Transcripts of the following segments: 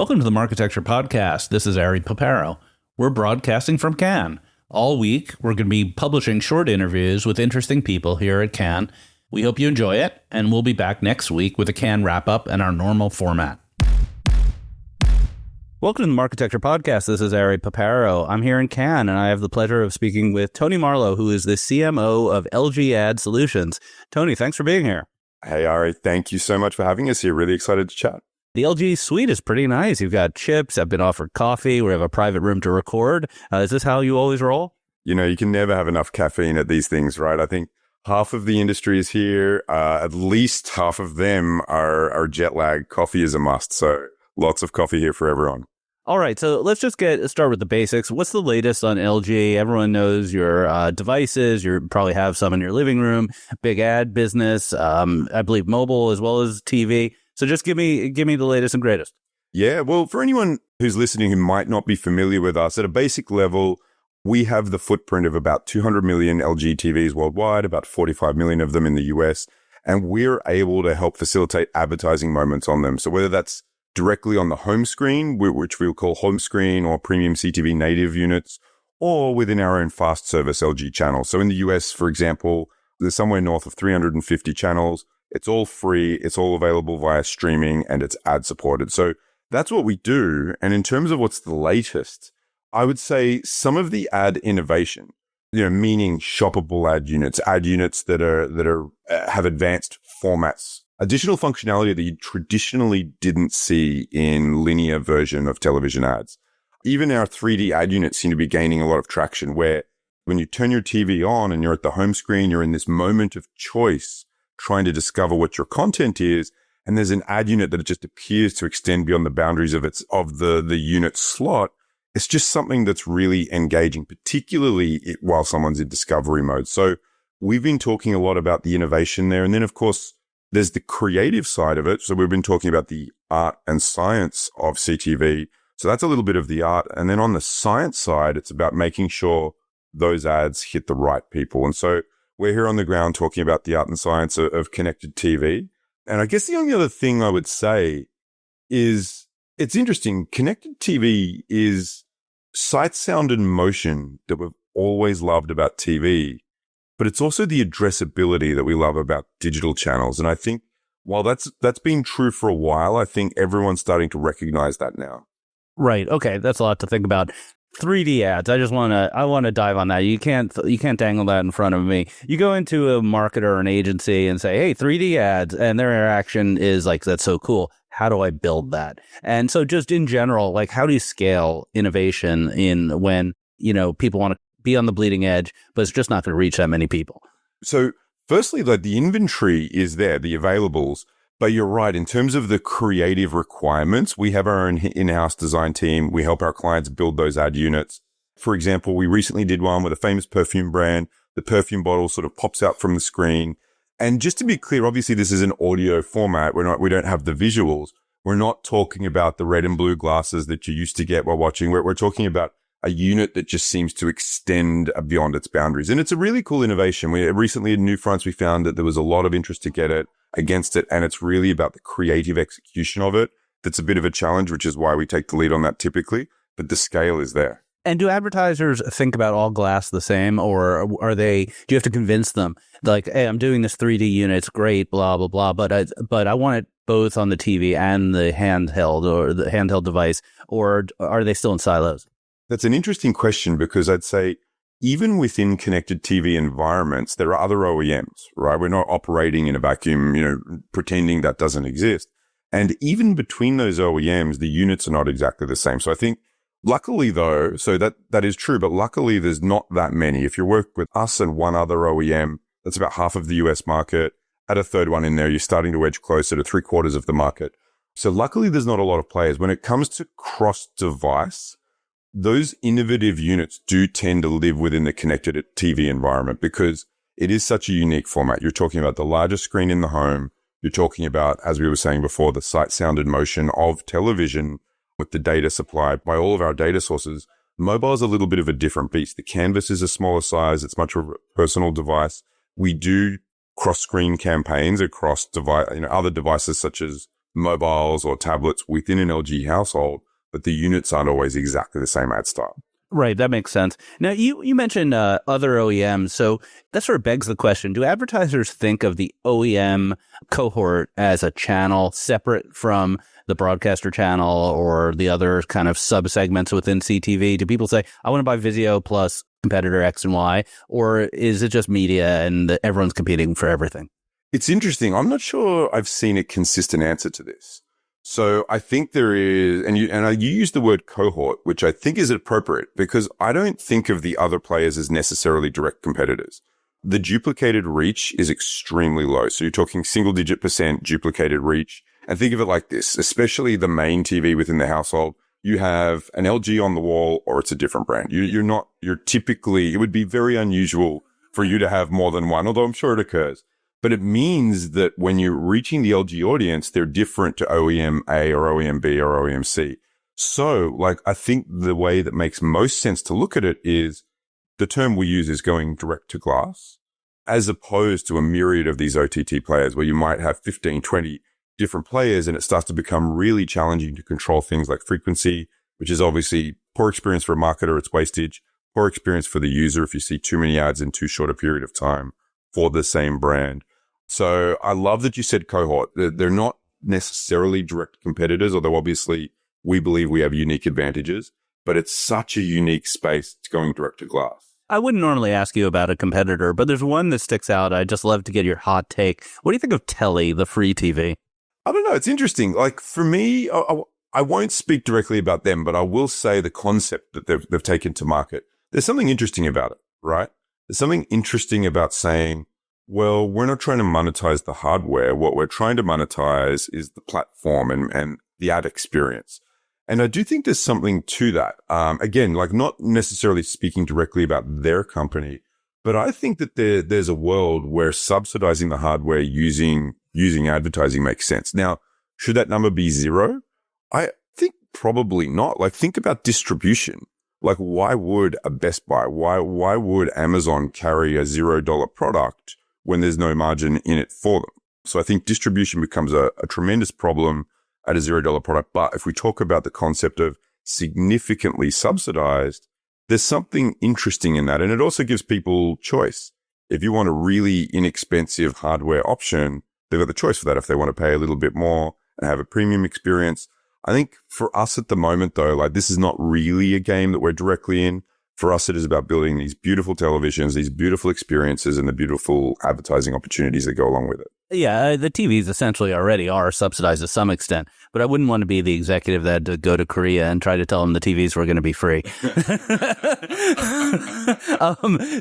Welcome to the Marketecture Podcast. This is Ari Paparo. We're broadcasting from Cannes. All week, we're going to be publishing short interviews with interesting people here at Cannes. We hope you enjoy it, and we'll be back next week with a Cannes wrap-up and our normal format. Welcome to the Marketecture Podcast. This is Ari Paparo. I'm here in Cannes, and I have the pleasure of speaking with Tony Marlow, who is the CMO of LG Ad Solutions. Tony, thanks for being here. Hey, Ari. Thank you so much for having us here. Really excited to chat. The LG suite is pretty nice. You've got chips. I've been offered coffee. We have a private room to record. Is this how you always roll? You know, you can never have enough caffeine at these things, right? I think half of the industry is here. At least half of them are jet lag. Coffee is a must. So lots of coffee here for everyone. All right, so let's just start with the basics. What's the latest on LG? Everyone knows your devices. You probably have some in your living room. Big ad business, I believe mobile as well as TV. So just give me the latest and greatest. Yeah, well, for anyone who's listening who might not be familiar with us, at a basic level, we have the footprint of about 200 million LG TVs worldwide, about 45 million of them in the US, and we're able to help facilitate advertising moments on them. So whether that's directly on the home screen, which we'll call home screen or premium CTV native units, or within our own fast service LG channels. So in the US, for example, there's somewhere north of 350 channels. It's all free. It's all available via streaming, and it's ad supported. So that's what we do. And in terms of what's the latest, I would say some of the ad innovation, meaning shoppable ad units that have advanced formats, additional functionality that you traditionally didn't see in linear version of television ads. Even our 3D ad units seem to be gaining a lot of traction, where when you turn your TV on and you're at the home screen, you're in this moment of choice, trying to discover what your content is. And there's an ad unit that just appears to extend beyond the boundaries of the unit slot. It's just something that's really engaging, particularly while someone's in discovery mode. So we've been talking a lot about the innovation there. And then, of course, there's the creative side of it. So we've been talking about the art and science of CTV. So that's a little bit of the art. And then on the science side, it's about making sure those ads hit the right people. And so we're here on the ground talking about the art and science of connected TV. And I guess the only other thing I would say is it's interesting. Connected TV is sight, sound, and motion that we've always loved about TV, but it's also the addressability that we love about digital channels. And I think while that's been true for a while, I think everyone's starting to recognize that now. Right. Okay. That's a lot to think about. 3D ads. I want to dive on that. You can't dangle that in front of me. You go into a marketer or an agency and say, hey, 3D ads, and their interaction is like, that's so cool. How do I build that? And so just in general, like, how do you scale innovation in when, people want to be on the bleeding edge, but it's just not going to reach that many people? So firstly, the inventory is there, the availables. But you're right. In terms of the creative requirements, we have our own in-house design team. We help our clients build those ad units. For example, we recently did one with a famous perfume brand. The perfume bottle sort of pops out from the screen. And just to be clear, obviously this is an audio format. We don't have the visuals. We're not talking about the red and blue glasses that you used to get while watching. We're talking about a unit that just seems to extend beyond its boundaries. And it's a really cool innovation. We recently in New France, we found that there was a lot of interest to get it against it. And it's really about the creative execution of it. That's a bit of a challenge, which is why we take the lead on that typically, but the scale is there. And do advertisers think about all glass the same, or do you have to convince them like, hey, I'm doing this 3D unit, it's great, blah, blah, blah, but I want it both on the TV and the handheld device, or are they still in silos? That's an interesting question, because I'd say even within connected TV environments, there are other OEMs, right? We're not operating in a vacuum, pretending that doesn't exist. And even between those OEMs, the units are not exactly the same. So I think luckily though, so that is true, but luckily there's not that many. If you work with us and one other OEM, that's about half of the US market. Add a third one in there, you're starting to edge closer to 3/4 of the market. So luckily there's not a lot of players. When it comes to cross-device, those innovative units do tend to live within the connected TV environment because it is such a unique format. You're talking about the largest screen in the home. You're talking about, as we were saying before, the sight, sound, and motion of television with the data supplied by all of our data sources. Mobile is a little bit of a different beast. The canvas is a smaller size. It's much of a personal device. We do cross-screen campaigns across other devices such as mobiles or tablets within an LG household, but the units aren't always exactly the same ad style. Right, that makes sense. Now, you mentioned other OEMs, so that sort of begs the question, do advertisers think of the OEM cohort as a channel separate from the broadcaster channel or the other kind of sub-segments within CTV? Do people say, I want to buy Vizio plus competitor X and Y, or is it just media and everyone's competing for everything? It's interesting. I'm not sure I've seen a consistent answer to this. So I think there is, and you use the word cohort, which I think is appropriate because I don't think of the other players as necessarily direct competitors. The duplicated reach is extremely low. So you're talking single-digit % duplicated reach. And think of it like this, especially the main TV within the household. You have an LG on the wall or it's a different brand. You're typically, it would be very unusual for you to have more than one, although I'm sure it occurs. But it means that when you're reaching the LG audience, they're different to OEM A or OEM B or OEM C. So, I think the way that makes most sense to look at it is the term we use is going direct to glass, as opposed to a myriad of these OTT players where you might have 15, 20 different players and it starts to become really challenging to control things like frequency, which is obviously poor experience for a marketer. It's wastage, poor experience for the user if you see too many ads in too short a period of time for the same brand. So I love that you said cohort. They're not necessarily direct competitors, although obviously we believe we have unique advantages, but it's such a unique space going direct to glass. I wouldn't normally ask you about a competitor, but there's one that sticks out. I'd just love to get your hot take. What do you think of Telly, the free TV? I don't know. It's interesting. For me, I won't speak directly about them, but I will say the concept that they've taken to market. There's something interesting about it, right? There's something interesting about saying, well, we're not trying to monetize the hardware. What we're trying to monetize is the platform and the ad experience. And I do think there's something to that. Again, not necessarily speaking directly about their company, but I think that there's a world where subsidizing the hardware using advertising makes sense. Now, should that number be 0? I think probably not. Think about distribution. Why would a Best Buy, why would Amazon carry a $0 product when there's no margin in it for them? So I think distribution becomes a tremendous problem at a $0 product. But if we talk about the concept of significantly subsidized, there's something interesting in that. And it also gives people choice. If you want a really inexpensive hardware option, they've got the choice for that if they want to pay a little bit more and have a premium experience. I think for us at the moment, though, this is not really a game that we're directly in. For us, it is about building these beautiful televisions, these beautiful experiences, and the beautiful advertising opportunities that go along with it. Yeah, the TVs essentially already are subsidized to some extent, but I wouldn't want to be the executive that had to go to Korea and try to tell them the TVs were going to be free.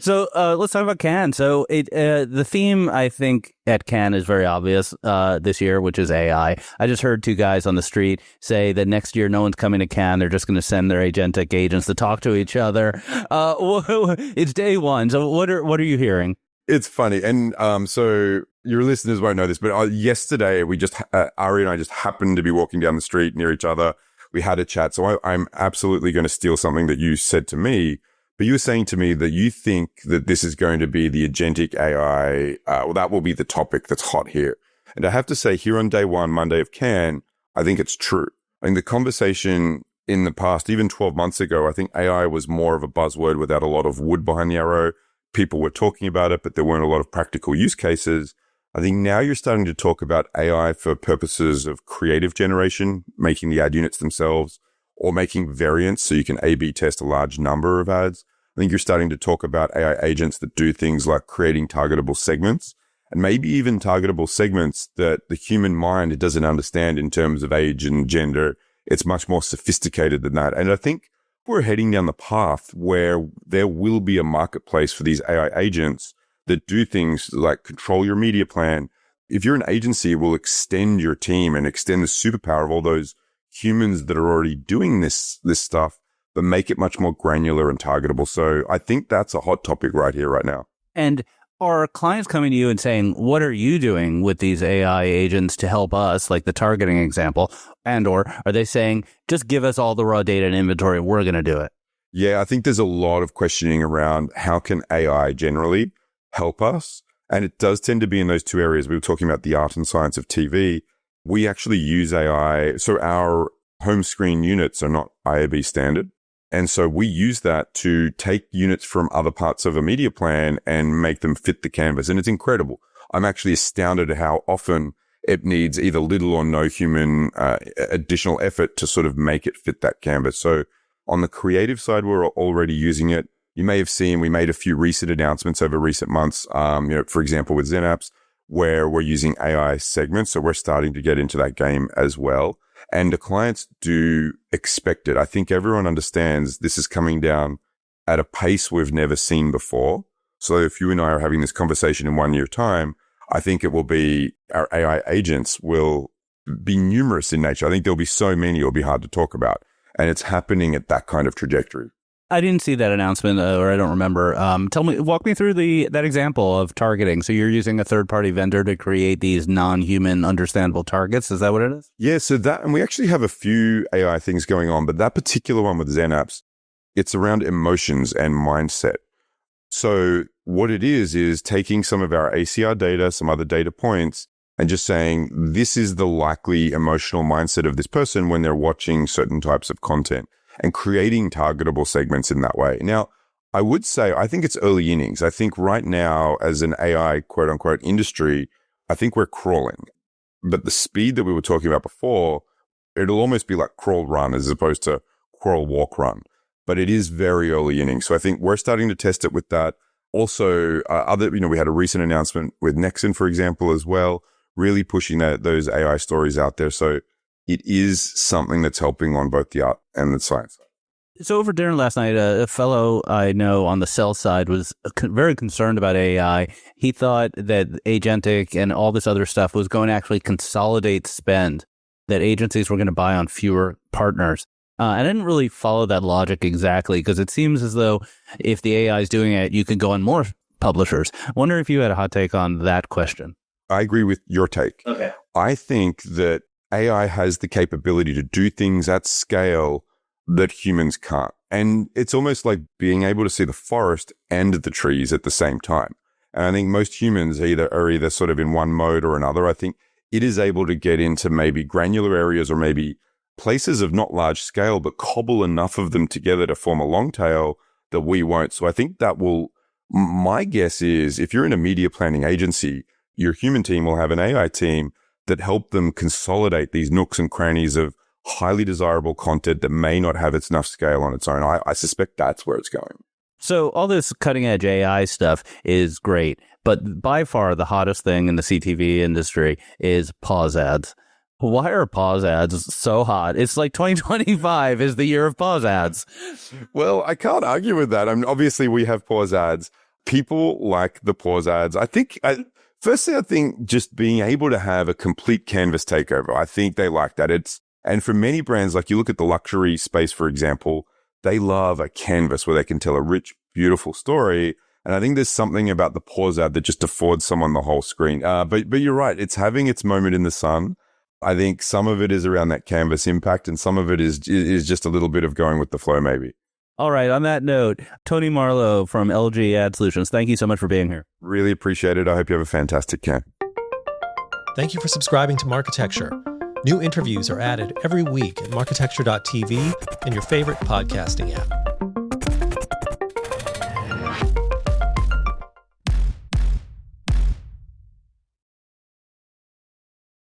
So let's talk about Cannes. So the theme, I think, at Cannes is very obvious this year, which is AI. I just heard 2 guys on the street say that next year no one's coming to Cannes. They're just going to send their agentic agents to talk to each other. It's day one. So what are you hearing? It's funny. And so your listeners won't know this, but yesterday Ari and I just happened to be walking down the street near each other. We had a chat. So I'm absolutely going to steal something that you said to me, but you were saying to me that you think that this is going to be the agentic AI. That will be the topic that's hot here. And I have to say here on day one, Monday of Cannes, I think it's true. I think the conversation in the past, even 12 months ago, I think AI was more of a buzzword without a lot of wood behind the arrow. People were talking about it, but there weren't a lot of practical use cases. I think now you're starting to talk about AI for purposes of creative generation, making the ad units themselves, or making variants so you can A/B test a large number of ads. I think you're starting to talk about AI agents that do things like creating targetable segments, and maybe even targetable segments that the human mind doesn't understand in terms of age and gender. It's much more sophisticated than that. And I think we're heading down the path where there will be a marketplace for these AI agents that do things like control your media plan. If you're an agency, it will extend your team and extend the superpower of all those humans that are already doing this stuff, but make it much more granular and targetable. So I think that's a hot topic right here, right now. And are clients coming to you and saying, what are you doing with these AI agents to help us, like the targeting example? And or are they saying, just give us all the raw data and inventory, we're going to do it? Yeah, I think there's a lot of questioning around how can AI generally help us? And it does tend to be in those 2 areas. We were talking about the art and science of TV. we actually use AI. So our home screen units are not IAB standard. And so we use that to take units from other parts of a media plan and make them fit the canvas. And it's incredible. I'm actually astounded at how often it needs either little or no human additional effort to sort of make it fit that canvas. So on the creative side, we're already using it. You may have seen we made a few recent announcements over recent months, for example, with ZenApps, where we're using AI segments. So we're starting to get into that game as well. And the clients do expect it. I think everyone understands this is coming down at a pace we've never seen before. So if you and I are having this conversation in 1 year's time, I think it will be our AI agents will be numerous in nature. I think there'll be so many, it'll be hard to talk about. And it's happening at that kind of trajectory. I didn't see that announcement, or I don't remember. Walk me through that example of targeting. So you're using a third-party vendor to create these non-human understandable targets. Is that what it is? Yeah, so that, and we actually have a few AI things going on, but that particular one with ZenApps, it's around emotions and mindset. So what it is taking some of our ACR data, some other data points, and just saying, this is the likely emotional mindset of this person when they're watching certain types of content, and creating targetable segments in that way. Now, I would say, I think it's early innings. I think right now, as an AI quote unquote industry, I think we're crawling. But the speed that we were talking about before, it'll almost be like crawl run as opposed to crawl walk run. But it is very early innings. So I think we're starting to test it with that. Also, we had a recent announcement with Nexon, for example, as well, really pushing those AI stories out there. So it is something that's helping on both the art and the science side. So over dinner last night, a fellow I know on the sell side was very concerned about AI. He thought that agentic and all this other stuff was going to actually consolidate spend, that agencies were going to buy on fewer partners. I didn't really follow that logic exactly, because it seems as though if the AI is doing it, you can go on more publishers. I wonder if you had a hot take on that question. I agree with your take. Okay. I think that AI has the capability to do things at scale that humans can't. And it's almost like being able to see the forest and the trees at the same time. And I think most humans are either sort of in one mode or another. I think it is able to get into maybe granular areas or maybe places of not large scale, but cobble enough of them together to form a long tail that we won't. So I think that my guess is if you're in a media planning agency, your human team will have an AI team that help them consolidate these nooks and crannies of highly desirable content that may not have enough scale on its own. I suspect that's where it's going. So all this cutting edge AI stuff is great, but by far the hottest thing in the CTV industry is pause ads. Why are pause ads so hot? It's like 2025 is the year of pause ads. Well, I can't argue with that. Obviously we have pause ads. People like the pause ads. Firstly, I think just being able to have a complete canvas takeover, I think they like that. And for many brands, like you look at the luxury space, for example, they love a canvas where they can tell a rich, beautiful story. And I think there's something about the pause ad that just affords someone the whole screen. But you're right. It's having its moment in the sun. I think some of it is around that canvas impact, and some of it is just a little bit of going with the flow, maybe. All right. On that note, Tony Marlow from LG Ad Solutions, thank you so much for being here. Really appreciate it. I hope you have a fantastic camp. Thank you for subscribing to Marketecture. New interviews are added every week at marketecture.tv and your favorite podcasting app.